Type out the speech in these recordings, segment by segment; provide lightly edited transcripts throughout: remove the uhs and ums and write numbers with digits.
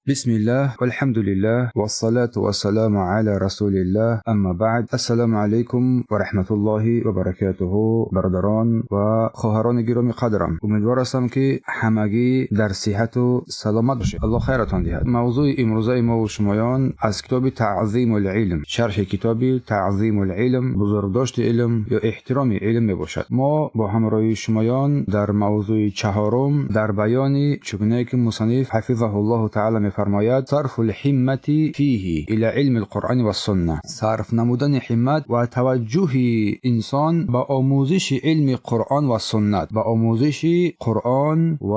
بسم الله والحمد لله والصلاة والسلام على رسول الله اما بعد. السلام علیکم و رحمت الله و برکاته. برادران و خواهران گرامی قدرم، امیدوار هستم که همگی در صحت و سلامت باشید. الله خیرتان دهد. موضوع امروزه ما و شمایان از کتاب تعظیم العلم، شرح کتاب تعظیم العلم، بزرگداشت علم یا احترام علم می باشد. ما با همراهی شمایان در موضوع چهارم در بیان چگونه که مصنف حفظه الله تعالی فرماید صرف الحمت فیه الى علم القرآن و السنه، صرف نمودن حمت و توجه انسان با آموزش علم قرآن و سنت، با آموزش قرآن و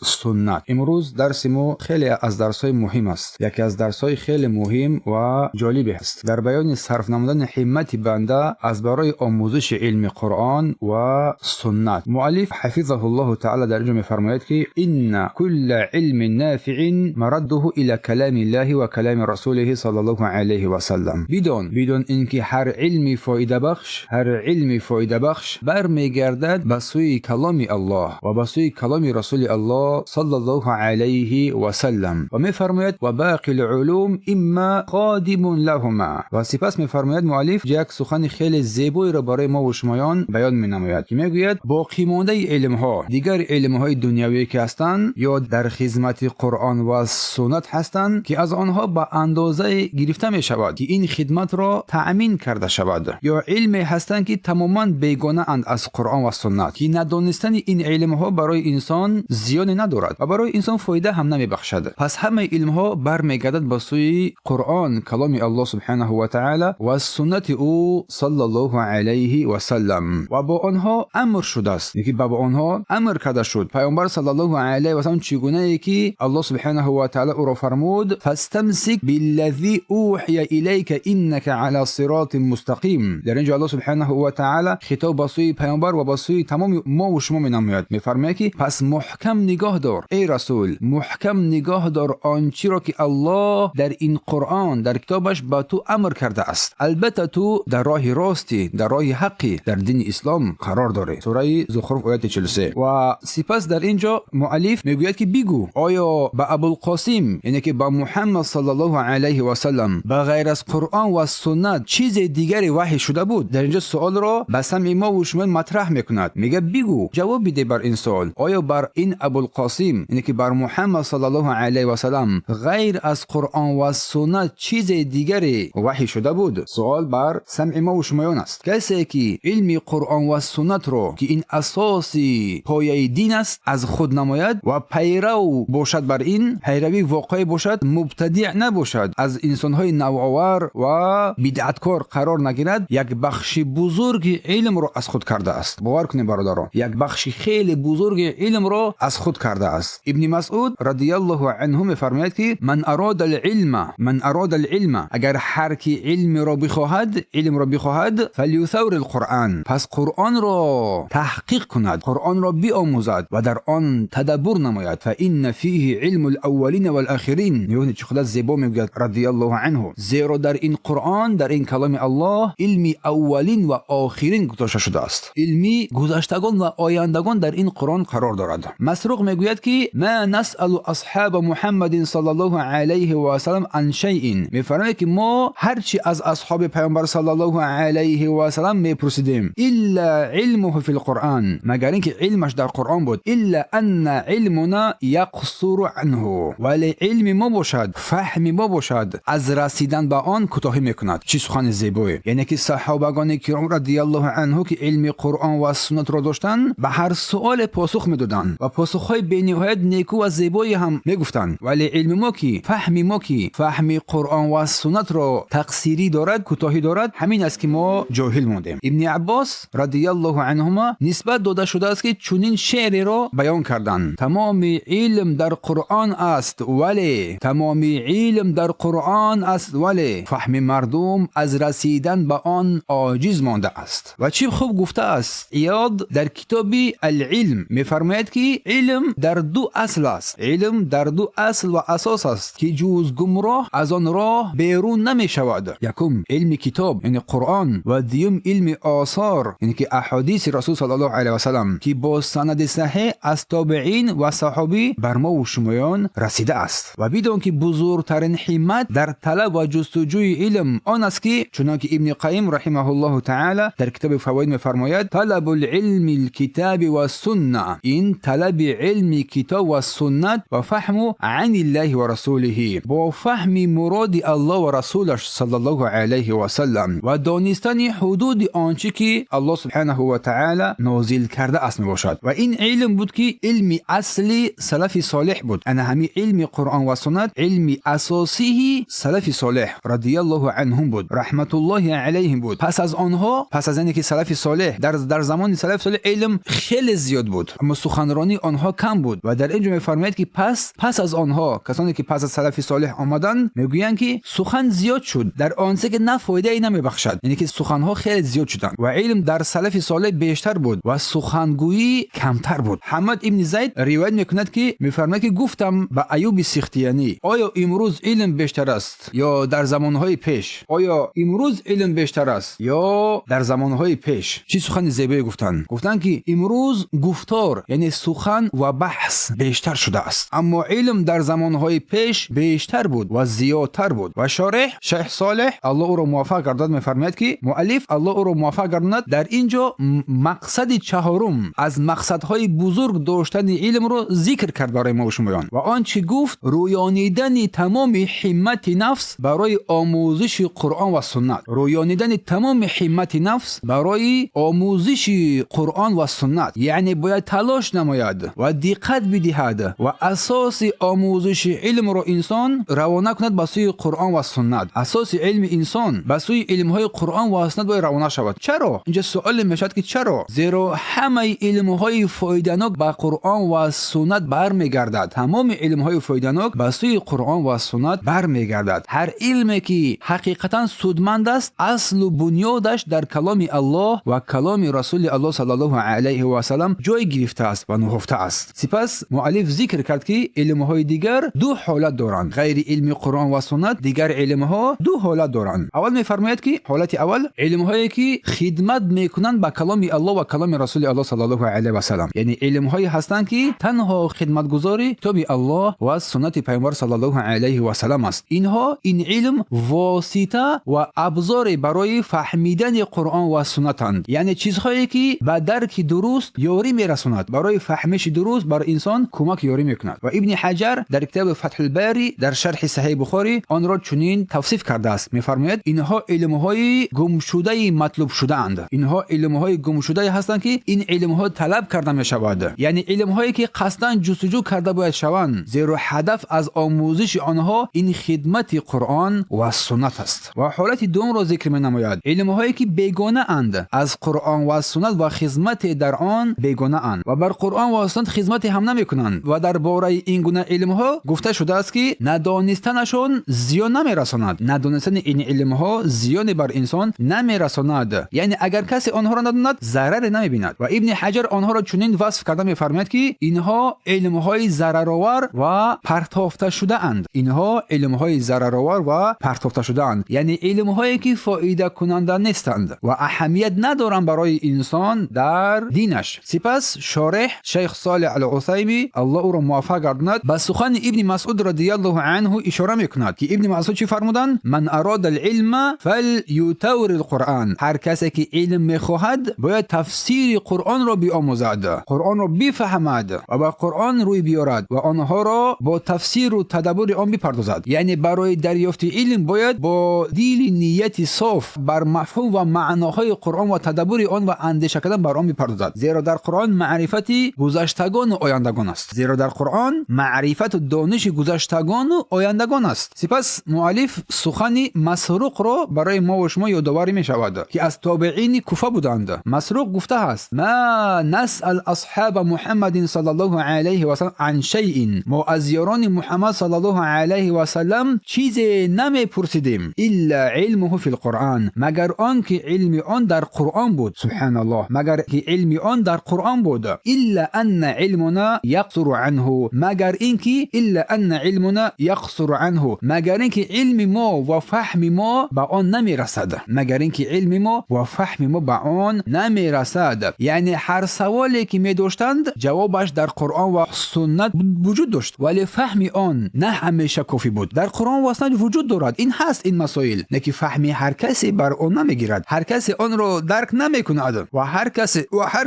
سنت. امروز درس ما خیلی از درس‌های مهم است، یکی از درس‌های خیلی مهم و جالبی است در بیان صرف نمودن حمت بنده از برای آموزش علم قرآن و سنت. مؤلف حفظه الله تعالی در اینجا می‌فرماید که ان كل علم نافع مرده الى کلام الله و کلام رسوله صلی الله علیه و سلم. بدون اینکه هر علم فایده بخش برمیگردد به سوی کلام الله و به سوی کلام رسول الله صلی الله علیه و سلم. و میفرماید و باقی العلوم اما قادم لهما. و سپس میفرماید مؤلف یک سخن خیلی زیبایی را برای ما و شمایان بیان مینماید که میگوید باقی مانده علم ها، دیگر علم های دنیوی که هستند یا در خدمت قرآن و سنت هستند که از آنها با اندازه گرفته می شود که این خدمت را تأمین کرده شود، یا علم هستند که تماما بیگانه اند از قرآن و سنت که ندانستن این علم ها برای انسان زیانی ندارد و برای انسان فایده هم نمی بخشد. پس همه علم ها برمیگردد به سوی قرآن کلام الله سبحانه و تعالی و سنت او صلی الله علیه و سلم و با آنها امر شده است، یکی با آنها امر کرده شد. پیامبر صلی الله علیه و سلم چگونه ای که الله سبحانه و تعالی او را فرمود فاستمسک بالذی اوحی الیک انک علی صراط مستقیم. در اینجا الله سبحانه و تعالی خطاب به سوی پیامبر و به سوی تمام ما و شما مینماید، میفرماید که پس محکم نگاه دار ای رسول، محکم نگاه دار آنچه را که الله در این قرآن در کتابش با تو امر کرده است. البته تو در راه راستی، در راه حقی، در دین اسلام قرار داری. سوره زخرف آیه 43. و سپس در اینجا مؤلف میگوید که بگو آیا با ابوالقاسم یعنی که با محمد صلی الله علیه و سلم به غیر از قرآن و سنت چیز دیگری وحی شده بود؟ در اینجا سوال را به سمع ما و شما مطرح میکند. میگه بگو، جواب بده بر این سوال، آیا بر این ابوالقاسم یعنی که بر محمد صلی الله علیه و سلم غیر از قرآن و سنت چیز دیگری وحی شده بود؟ سوال بر سمع ما و شما است. کسی که علم قرآن و سنت رو که این اساسی پایه دین است از خود نماید و پیرو باشد، بر این پیروی واقعی باشد، مبتدع نباشد، از انسان‌های نوآور و بدعتکار قرار نگیرد، یک بخش بزرگ علم را از خود کرده است. باور کنید برادران، یک بخش خیلی بزرگ علم را از خود کرده است. ابن مسعود رضی الله عنه می‌فرماید که من اراد العلم اگر هر کی علم را بخواهد فلیثور القرآن، پس قرآن را تحقیق کند، قرآن را بیاموزد و در آن تدبر نماید. فإن فیه علم الاولین والآخرین. یعنی چه خدا زیبا میگوید رضی الله عنه، زیرا در این قرآن، در این کلام الله علم اولین و آخرین گذاشته شده است. علم گذشتگان و آیندگان در این قرآن قرار دارد. مسروق میگوید که ما نسأل اصحاب محمد صلی الله علیه و سلم عن شیء، میفرماید که ما هرچی از اصحاب پیامبر صلی الله علیه و سلم میپرسیدیم الا علمه فی القرآن، مگر اینکه علمش در قرآن بود، الا ان علمنا یقصر عنه، ولی علم ما باشد، فهم ما باشد، از رسیدن به آن کوتاهی میکند. چه سخن زیبایی! یعنی که صحابگان کرام رضی الله عنه که علم قرآن و سنت را داشتن به هر سوال پاسخ میدادن و پاسخهای بی‌نهایت نیکو و زیبایی هم میگفتن، ولی علم ما که فهم قرآن و سنت را تقصیری دارد، کوتاهی دارد، همین است که ما جاهل موندیم. ابن عباس رضی الله عنهما نسبت داده شده است که چنین شعری را بیان کردند: تمام علم در قرآن است ولی فهم مردم از رسیدن به آن عاجز مانده است. و چی خوب گفته است ایاد در کتاب العلم، میفرماید که علم در دو اصل است، علم در دو اصل و اساس است که جز گمراه از آن راه بیرون نمی شود. یکم علم کتاب یعنی قرآن و دیوم علم آثار یعنی که احادیث رسول صلی الله علیه و سلم که با سند صحیح از تابعین و صحابی بر ما و شمایان رسیده است. است و بدون که بزرگترین همت در طلب و جستجوی علم آن است که چنانکه ابن قیم رحمه الله تعالی در کتاب فواید می‌فرماید طلب العلم الكتاب و السنه، این طلب علم کتاب و سنت و فهم عن الله و رسوله، با فهم مراد الله و رسولش صلی الله علیه و سلم و دانستن حدود آنچه که الله سبحانه و تعالی نازل کرده است میباشد. و این علم بود که علم اصلی سلف صالح بود. انا همین علم قرآن و سنت علم اساسی سلف صالح رضی الله عنهم بود، رحمت الله علیهم بود. پس از آنها، پس از اینکه سلف صالح در زمان سلف صالح علم خیلی زیاد بود اما سخنرانی آنها کم بود و در اینجا میفرماید که پس از آنها کسانی که پس از سلف صالح آمدن میگویند که سخن زیاد شد در آنچه که نه فایده ای نمیبخشد، یعنی که سخنها خیلی زیاد شدند و علم در سلف صالح بیشتر بود و سخنگویی کمتر بود. حماد ابن زید روایت میکند که میفرماید که گفتم به ایوب سختیانی آیا امروز علم بیشتر است یا در زمانهای پیش؟ آیا امروز علم بیشتر است یا در زمانهای پیش؟ چی سخن زیبایی گفتن که امروز گفتار یعنی سخن و بحث بیشتر شده است اما علم در زمانهای پیش بیشتر بود و زیادتر بود. و شارح شیخ صالح الله او را موفق گرداند میفرماید که مؤلف الله او را موفق گرداند در اینجا مقصد چهارم از مقصدهای بزرگ داشتن علم رو ذکر کرد برای ما و شما و آنچه گفت رویانیدن تمام همت نفس برای آموزش قرآن و سنت، رویانیدن تمام همت نفس برای آموزش قرآن و سنت، یعنی باید تلاش نماید و دقت بدهد و اساس آموزش علم رو انسان روانه کند به سوی قرآن و سنت. اساس علم انسان به سوی علمهای قرآن و سنت باید روانه شود. چرا؟ اینجا سوال میشد که چرا؟ زیرا همه علمهای فایده‌ناک به قرآن و سنت برمیگردد. تمام علمهای فایده‌ناک به سوی قرآن و سنت برمیگردد. هر علمی که حقیقتا سودمند است اصل و بنیادش در کلام الله و کلام رسول الله صلی الله علیه و سلم جای گرفته است و نهفته است. سپس مؤلف ذکر کرد که علمهای دیگر دو حالت دارند. غیر علم قرآن و سنت دیگر علمها دو حالت دارند. اول میفرماید که حالت اول علمهایی که خدمت میکنند به کلام الله و کلام رسول الله صلی الله علیه و سلم، یعنی علمهایی هستند که تنها خدمتگزاری کتاب الله و سنت پیامبر صلی الله علیه و سلم است. اینها این علم واسطه و ابزار برای فهمیدن قرآن و سنتند، یعنی چیزهایی که به درک درست یاری میرساند، برای فهمش درست بر انسان کمک یاری میکند. و ابن حجر در کتاب فتح الباری در شرح صحیح بخاری آن را چنین توصیف کرده است. میفرماید اینها علمهای گم شده مطلوب شده اند. اینها علمهای گم شده هستند که این علمها طلب کرده می شود، یعنی علمهایی که قصدا جستجو کرده باید شوند، زیرا هدف از آموزش آنها این خدمت قرآن و سنت است. و حالت دوم را ذکر می نماید علمهایی که بیگانه اند از قرآن و سنت و خدمت در آن بیگانه اند و بر قرآن و سنت خدمت هم نمی کنند. و در باره این گونه علمها گفته شده است که ندانستنشون زیان نمی رساند. ندانستن این علمها زیان بر انسان نمی رساند، یعنی اگر کسی آنها را نداند ضرر نمی بیند. و ابن حجر آنها را چنین وصف کرده می‌فرماید که اینها علمهای ضررآور و پرتافته شده اند. اینها علمهای ضررآور و پرتافته شده اند، یعنی علمهایی که فایده کننده نیستند و اهمیت ندارند برای انسان در دینش. سپس شارح شیخ صالح العثیمی الله او را موفق گرداند به سخن ابن مسعود رضی الله عنه اشاره میکند که ابن مسعود چی فرمودند؟ من اراد العلم فلیتور القرآن، هر کسی که علم میخواهد باید تفسیر قرآن را بیاموزد، قرآن را بفهمد و با قرآن روی بیارد و آنها را با تفسیر و تدبر آن بپردازد. یعنی برای دریافت علم باید با دل نیت صاف بر مفهوم و معناهای قرآن و تدبر آن و اندیشه کردن بر آن بپردازد، زیرا در قرآن معرفت گذشتگان و آیندگان است. زیرا در قرآن معرفت و دانش گذشتگان و آیندگان است. سپس مؤلف سخن مسروق را برای ما و شما یادآوری می شود که از تابعین کوفه بودند. مسروق گفته است ما نسأل اصحاب محمد صلی الله علیه و سلم عن شیء، ما از یاران محمد صلی الله علیه و سلم چیزی نمی پرسیدیم الا علمه فی القرآن، مگر آن که علم آن در قرآن بود. سبحان الله، مگر که علم آن در قرآن بود. الا ان علمنا یقصر عنه، مگر اینکه الا ان علمنا یقصر عنه، مگر اینکه علم ما و فهم ما به آن نمی رسد، مگر اینکه علم ما و فهم ما به آن نمی رسد. یعنی هر سوالی که می داشتند جوابش در قرآن و سنت وجود داشت، ولی فهم آن نه همیشه کافی بود. در قرآن و سنت وجود دارد، این هست این مسائل، نه که فهمی هر کسی بر آن نمیگیرد، هر کسی آن را درک نمیکند و هر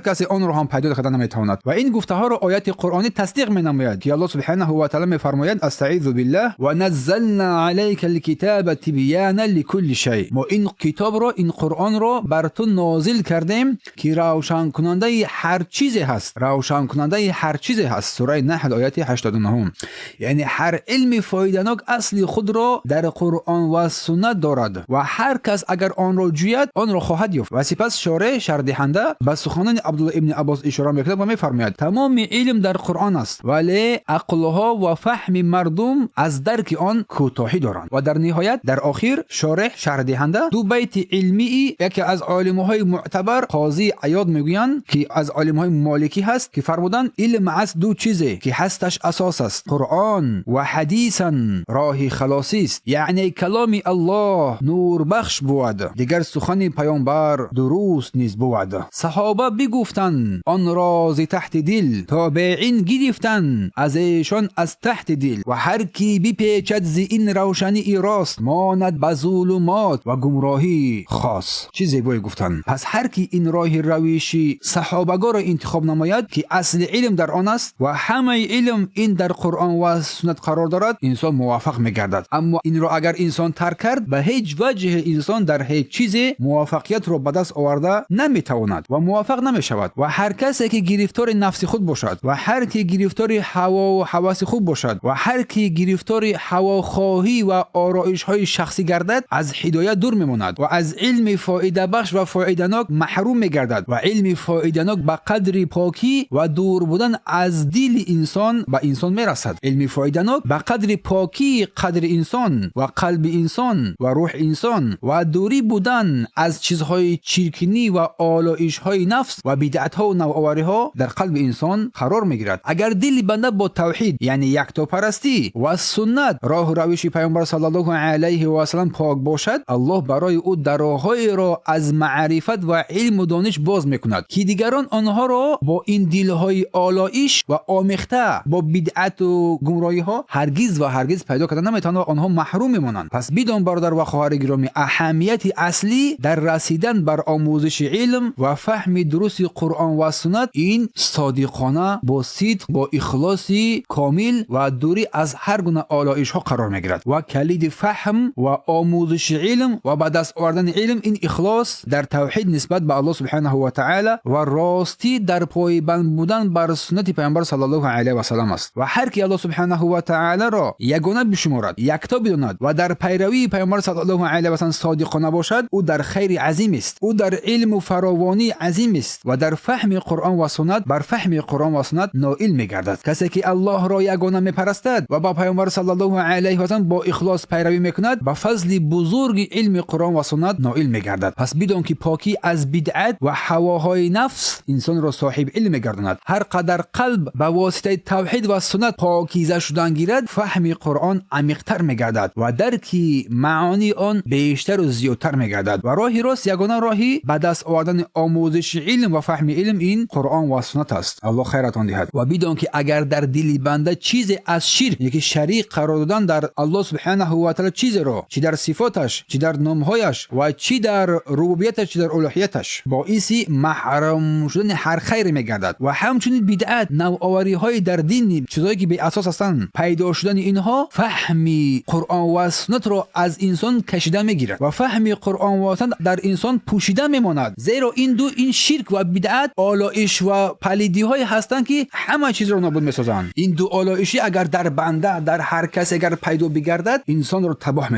کسی آن را هم پیدا کردن نمیتواند. و این گفته ها را آیات قرآنی تصدیق مینماید که الله سبحانه و تعالی میفرماید استعیذ بالله و نزلنا عليك الكتاب تبیانا لكل شيء. ما این کتاب را، این قرآن را بر تو نازل کردیم که روشن کننده هر چیزی هست، روشن کننده هر چیزی هست. سوره نحل آیه 89. یعنی هر علم فایده‌ناک اصل خود را در قرآن و سنت دارد و هر کس اگر آن را جوید آن را خواهد یافت. و سپس شارح دهنده به سخنان عبدالله ابن عباس اشاره می‌کند و می‌فرماید تمام علم در قرآن است ولی عقلها و فهم مردم از درک آن کوتاهی دارند. و در نهایت در آخر شارح دهنده دو بیت علمی یکی از علماء معتبر قاضی عیاض میگویند که از علماء مالکی هست که فرمودند علم از دو چیزه که هستش اساس است، قرآن و حدیثا راه خلاصی است. یعنی کلام الله نور بخش بود، دیگر سخن پیامبر درست نیز بود. صحابه بگفتند آن راز تحت دل، تابعین گرفتند از ایشان از تحت دل و هر کی بپیچد ز این روشنی راست ماند به ظلمات و گمراهی خاص. چه زیبایی گفتند. پس هر کی این راه روشی صحابگان را انتخاب نماید که اصل علم در آن است و همه علم این در قرآن و سنت قرار دارد، انسان موفق میگردد. اما این را اگر انسان ترک کرد به هیچ وجه انسان در هیچ چیز موفقیت را به دست آورده نمیتواند و موفق نمیشود. و هر کسی که گرفتار نفس خود باشد و هر کی گرفتار هوا و هوس خود باشد و هر کی گرفتار هواخواهی و آرایش های شخصی گردد از هدایت دور میماند و از علم فایده بخش و فایده ناک محروم میگردد. و علم فایده ناک به قدر پاکی و دور بودن از دل انسان به انسان میرسد. علم فایده ناک به قدر پاکی قدر انسان و قلب انسان و روح انسان و دوری بودن از چیزهای چرکنی و آلایش های نفس و بدعت ها و نوآوری ها در قلب انسان قرار میگیرد. اگر دل بنده با توحید یعنی یکتاپرستی و سنت راه و روش پیامبر صلی الله علیه و سلم پاک باشد، الله برای او درهای را از معرفت و علم و دانش باز میکند که دیگران آنها را با این دلهای آلایش و آمیخته با بدعت و گمراهی ها هرگز پیدا کردن نمیتوانند و آنها محروم میمانند. پس بدون برادر و خواهر گرامی اهمیت اصلی در رسیدن بر آموزش علم و فهم درست قرآن و سنت این صادقانه با صدق با اخلاصی کامل و دوری از هر گونه آلایش ها قرار میگیرد. و کلید فهم و آموزش علم و به دست آوردن علم این اخلاص در توحید نسبت به الله سبحانه و تعالی و راستی در پایبند بودن بر سنت پیامبر صلی الله علیه و سلم است. و هر کی الله سبحانه و تعالی را یگانه بشمارد، یکتا بداند و در پیروی پیامبر صلی الله علیه و سلم صادقانه باشد، او در خیر عظیم است، او در علم و فراوانی عظیم است و در فهم قرآن و سنت بر فهم قرآن و سنت نائل میگردد. کسی که الله را یگانه میپرستد و با پیامبر صلی الله علیه و سلم با اخلاص پیروی میکند به فضل بزرگ علم قرآن و سنت نائل میگردد. پس بدون که پاکی از بدعت و هواهای نفس انسان را صاحب علم میگرداند. هر قدر قلب به واسطه توحید و سنت پاکیزه شدن گیرد، فهم قرآن عمیق‌تر میگردد و درک معانی آن بیشتر و زیادتر میگردد. و راه راست یگانه راهی به دست آوردن آموزش علم و فهم علم این قرآن و سنت است. الله خیرتان دهد. و بدون که اگر در دل بنده چیز از شرک یکی شریک قرار دادن در الله سبحانه و تعالی چیز را، چی در صفاتش، چی در نامهایش و چی در ربوبیتش، چی در الوهیتش، باعث محروم شدن هر خیر میگردد. و همچنین بدعت، نوآوری های در دین، چیزایی که به اساس هستند، پیدا شدن اینها فهم قرآن و سنت را از انسان کشیده میگیرد و فهم قرآن و سنت در انسان پوشیده میماند. زیرا این دو، این شرک و بدعت، آلایش و پلیدی های هستند که همه چیز را نابود میسازند. این دو آلایشی اگر در بنده، در هر کس اگر پیدا بگردد، انسان را تباه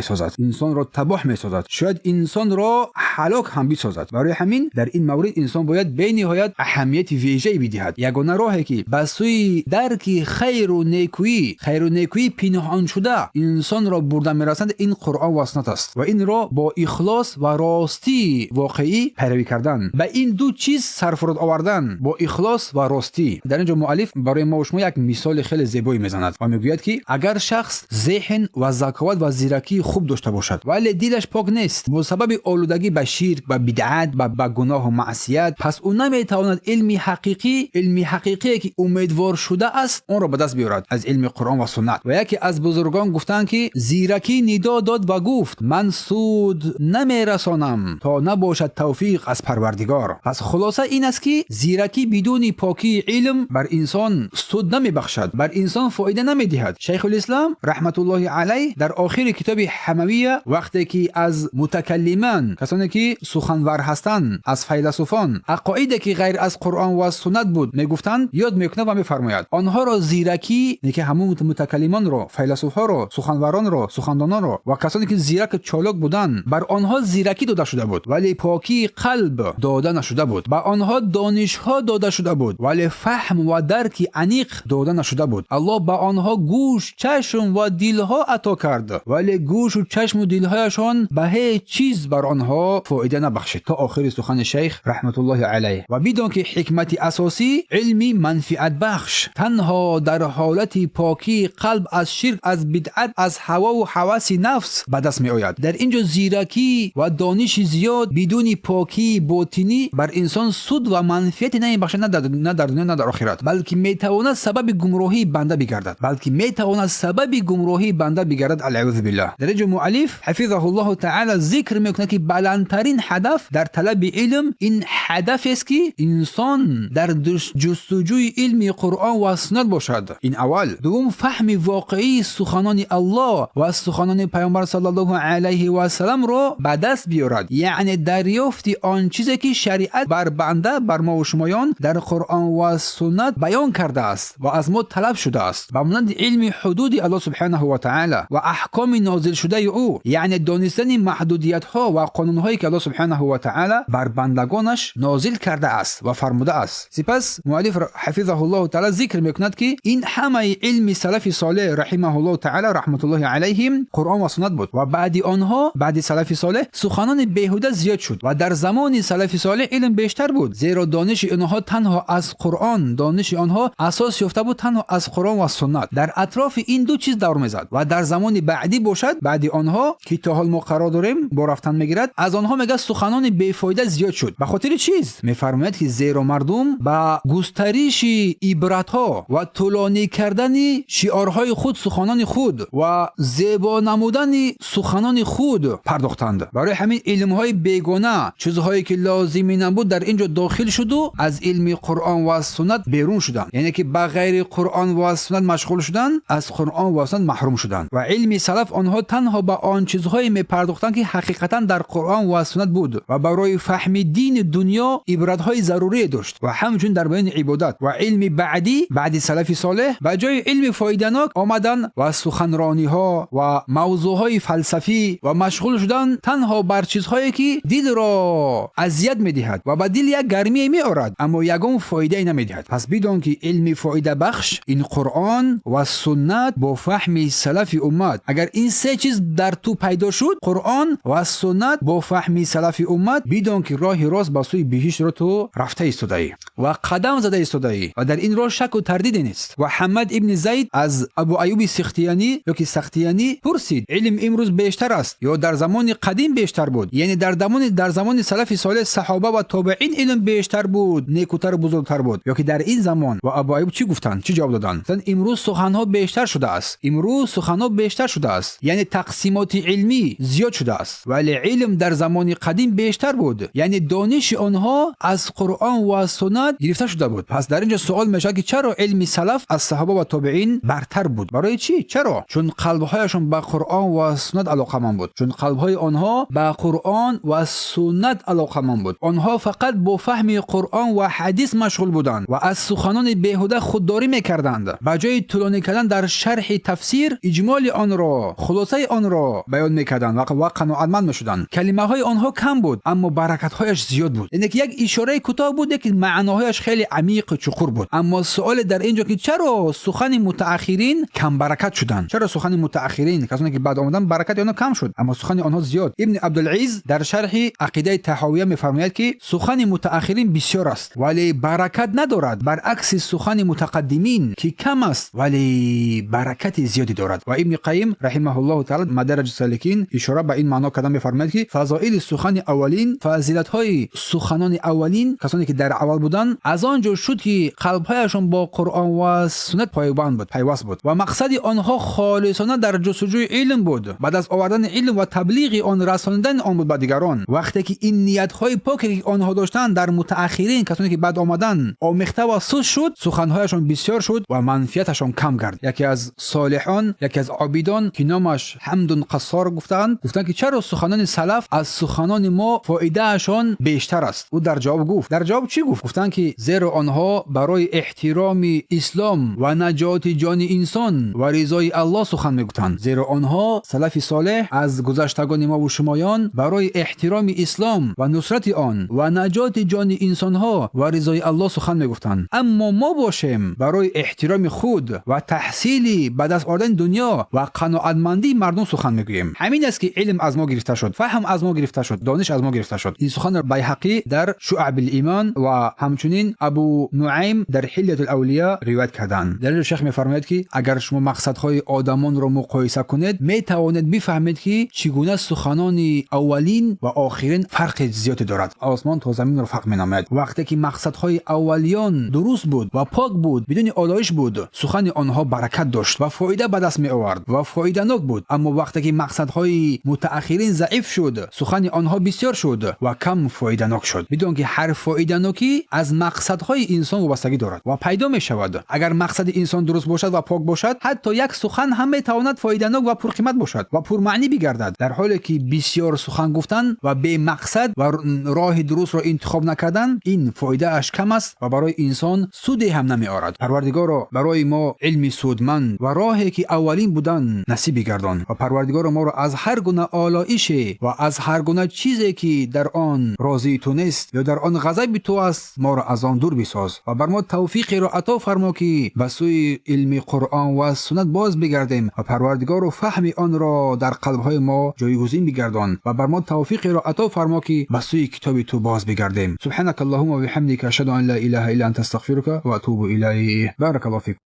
میسازد، شاید انسان را هلاک هم بسازد. برای همین در این مورد انسان باید به نهایت اهمیت ویژه‌ای بدهد. یگانه راهی که به سوی درک خیر و نیکویی پنهان شده انسان را برده میرسند این قرآن و سنت است و این را با اخلاص و راستی واقعی پیروی کردن، به این دو چیز سرفرود آوردن، با اخلاص و راستی. در اینجا مؤلف برای ما و شما یک مثال خیلی زیبایی میزند و میگوید که اگر شخص ذهن و ذکاوت و زیرکی خوب داشته باشد ولی دلش پاک نیست به سبب آلودگی به شرک، به بدعت، به گناه و معصیت، پس او نمیتواند علم حقیقی که امیدوار شده است اون را به دست بیاورد. از از علم قرآن و سنت. و یکی از بزرگان گفتن که زیرکی ندا داد و گفت من سود نمیرسانم تا نباشد توفیق از پروردگار. پس خلاصه این است که زیرکی بدون پاکی علم بر انسان سود نمیبخشد، بر انسان فایده نمیدهد. شیخ الاسلام رحمت الله علیه در آخر کتاب حمویه وقتی که از متکلمان، کسانی که سخنور هستند، از فیلسوفان عقایدی که غیر از قرآن و سنت بود میگفتند یاد میکنه و میفرماید آنها را زیرکی، که همون متکلمان رو، فیلسوفها رو، سخنوران رو، سخندانان رو و کسانی که زیرک چالاک بودند بر آنها زیرکی داده شده بود ولی پاکی قلب داده نشده بود. با آنها دانشها داده شده بود ولی فهم و درک عمیق داده نشده بود. الله با آنها گوش، چشم و دلها عطا کرد ولی گوش و چشم و دلهایشان به هیچ چیز بر آنها فایده نبخشید. تا آخر سخن شیخ رحمت الله علیه. و بدون که حکمت اساسی علمی منفعت بخش تنها در حالت پاکی قلب از شرک، از بدعت، از هوا و هوس نفس به دست می آید. در اینجا زیرکی و دانش زیاد بدون پاکی باطنی بر انسان سود و منفعت نمیبخشد، نه در دنیا نه در آخرت، بلکه میتواند سبب گمراهی بنده بگردد. العیاذ بالله. در اینجا مؤلف حفظه الله تعالی ذکر میکنه که بلندترین هدف در طلب علم این هدف است که انسان در جستجوی علم قرآن و سنت باشد. این اول. دوم فهم واقعی سخنان الله و سخنان پیامبر صلی الله علیه و سلم را به دست بیارد، یعنی دریافت آن چیزی که شریعت بر بنده، بر ما و شمایان در قرآن و سنت بیان کرده است و از ما طلب شده است، به مانند علم حدود الله سبحانه و تعالی و احکام نازل شده او، یعنی دانستن محدودیت ها و قانون هایی که الله سبحانه و تعالی بر بندگانش نازل کرده است و فرموده است. سپس مؤلف حفظه الله تعالی ذکر میکند که این همه علم سلف صالح رحمه الله تعالی رحمت الله علیهم قرآن و سنت بود و بعد سلف صالح سخنان بیهوده زیاد شد و در زمان سلف صالح علم بیشتر بود، زیرا دانش آنها تنها از قرآن، دانش آنها اساس یافته بود تنها از قرآن و سنت. در اطراف این دو چیز دور میزد و در زمان بعدی باشد، بعد آنها که تا حال ما قرار داریم با رفتن میگیرد، از آنها میگه سخنان بیفایده زیاد شد. به خاطر چیز میفرماید که زیرا مردم با گسترش عبارت ها و طولانی کردن شعارهای خود، سخنان خود و زیبا نمودن سخنان خود پرداختند. برای همین علمهای بیگانه، چیزهایی که لازمی نبود در اینجا داخل شد و از علم قرآن و سنت بیرون شدند، یعنی که با غیر قرآن و سنت مشغول شدند، از قرآن و سنت محروم شدند. و علم سلف آنها تنها با آن چیزهایی می پرداختند که حقیقتا در قرآن و سنت بود و برای فهم دین دنیا عبرت‌های ضروری داشت و همچنین در بیان عبادت. و علم بعد سلف صالح به جای علم فایده‌ناک آمدن و سخنرانی‌ها و موضوعهای فلسفی و مشغول شدن تنها بر چیزهایی که دل را اذیت می‌دهد و به دل یک گرمی می‌آورد اما یگان فایده نمی‌دهد. پس بدون که علم فایده بخش این قرآن و سنت با فهم سلف امت، اگر این سه چیز در تو پیدا شد، قرآن و سنت با فهم سلف امت، بدون که راه راست به سوی بهشت را تو رفته ایستاده‌ای و قدم زده ایستاده‌ای و در این راه شک و تردید نیست. و حمد ابن زید از ابو ایوب سختیانی یا که سختیانی پرسید علم امروز بیشتر است یا در زمان قدیم بیشتر بود؟ یعنی در زمان سلف صالح صحابه و تابعین علم بیشتر بود، نیکوتر و بزرگتر بود، یا که در این زمان؟ و ابو ایوب چی گفتند؟ چی جواب دادند؟ امروز سخنها بیشتر شده است، یعنی تقسیمات علمی زیاد شده است، ولی علم در زمان قدیم بیشتر بود، یعنی دانش آنها از قرآن و سنت گرفته شده بود. پس در اینجا سوال میشه که چرا علم سلف از صحابه و تابعین برتر بود؟ برای چی؟ چرا؟ چون قلبهایشان به قرآن و سنت علاقه‌مند بود، چون قلبهای آنها به قرآن و سنت علاقه‌مند بود. آنها فقط با فهم قرآن و حدیث مشغول بودند و از سخنان بیهوده خودداری میکردند. به جای طولانی کردن در شرح تفسیر، اجمال آن را، خلاصه آن را بیان میکردند و قناعتمند میشدند. کلمه های آنها کم بود اما برکت هایش زیاد بود، یعنی که یک اشاره کوتاه بود که معناهایش خیلی عمیق و چقور بود. اما سوال در اینجا که چرا سخن متأخرین کم برکت شدند؟ چرا سخن متأخرین، کسانی که بعد آمدن، برکت آنها کم شد اما سخن آنها زیاد؟ ابن عبدالعزیز در شرح عقیده طحاویه میفرماید که سخن متأخرین بسیار است ولی برکت ندارد، برعکس سخن متقدمین که کم است ولی برکت زیادی دارد. و ابن قیم رحمه الله تعالی مدارج السالکین اشاره به این معنا کردن میفرماید که فضائل سخن اولین، فضیلت های سخنان اولین، کسانی که در اول بودن، از آنجا شد که قلبهایشان با قرآن و سنت پیوست بود و مقصد آنها خالصانه در جستجوی علم بود، بعد از آوردن علم و تبلیغ آن رساندن آن بود به دیگران. وقتی که این نیت‌های پاکی که آنها داشتند در متأخرین، کسانی که بعد آمدن، آمیخته و سوس شد، سخنهایشان بسیار شد و منفعتشان کم گرد. یکی از صالحان، یکی از عابدان که نامش حمد قصار گفتند که چرا سخنان سلف از سخنان ما فایده اشان بیشتر است؟ او در جواب چی گفت؟ گفتند که زیرا آنها برای احترام اسلام و نجات جان انسان و رضای الله سخن میگفتند. زیرا آنها سلف صالح از گذشتگان ما و شمایان برای احترام اسلام و نصرت آن و نجات جان انسان ها و رضای الله سخن میگفتند. اما ما باشیم برای احترام خود و تحصیل بعد از آوردن دنیا و قناعتمندی مردم سخن میگوییم. همین است که علم از ما گرفته شد، فهم از ما گرفته شد، دانش از ما گرفته شد. این سخن بیهقی در شعب الایمان و همچنین ابو نعیم در حلیة الاولیاء روایت کردند. در شیخ میفرماید که اگر شما مقصدهای آدمان را مقایسه کنید، میتوانید بفهمید که چگونه سخنان اولین و آخرین فرق زیادی دارد. آسمان تا زمین را فرق مینامد. وقتی که مقصدهای اولیان درست بود و پاک بود، بدون آلایش بود، سخن آنها برکت داشت و فایده به دست می آورد و فایده ناک بود. اما وقتی که مقصدهای متأخرین ضعیف شد، سخن آنها بسیار شد و کم فایده ناک شد. بدون که هر فایده ناکی از مقصدهای انسان وابستگی دارد و پیدا می شود. اگر مقصد انسان درست باشد و پاک باشد، حتی یک سخن هم می تواند فایده ناک و پرقیمت باشد و پرمعنی بگردد. در حالی که بسیار سخن گفتن و به مقصد و راه درست را انتخاب نکردن، این فایده اش کم است و برای انسان سودی هم نمی آورد. پروردگار برای ما علم سودمند و راهی که اولین بودن نصیب گردان و پروردگار ما را از هر گونه آلایش و از هر گونه چیزی که در آن راضی تو نیست یا در آن غضب تو است، ما را از آن دور بساز و بر ما توفیق را عطا فرما که به سوی علم قرآن و سنت باز بگردیم و پروردگار و فهم آن را در قلب‌های ما جایگزین بگردان و بر ما توفیق را عطا فرما که به سوی کتاب تو باز بگردیم. سبحانك اللهم و بحمدك اشهد ان لا اله الا انت استغفرك و اتوب الیه. بارک الله فیکم.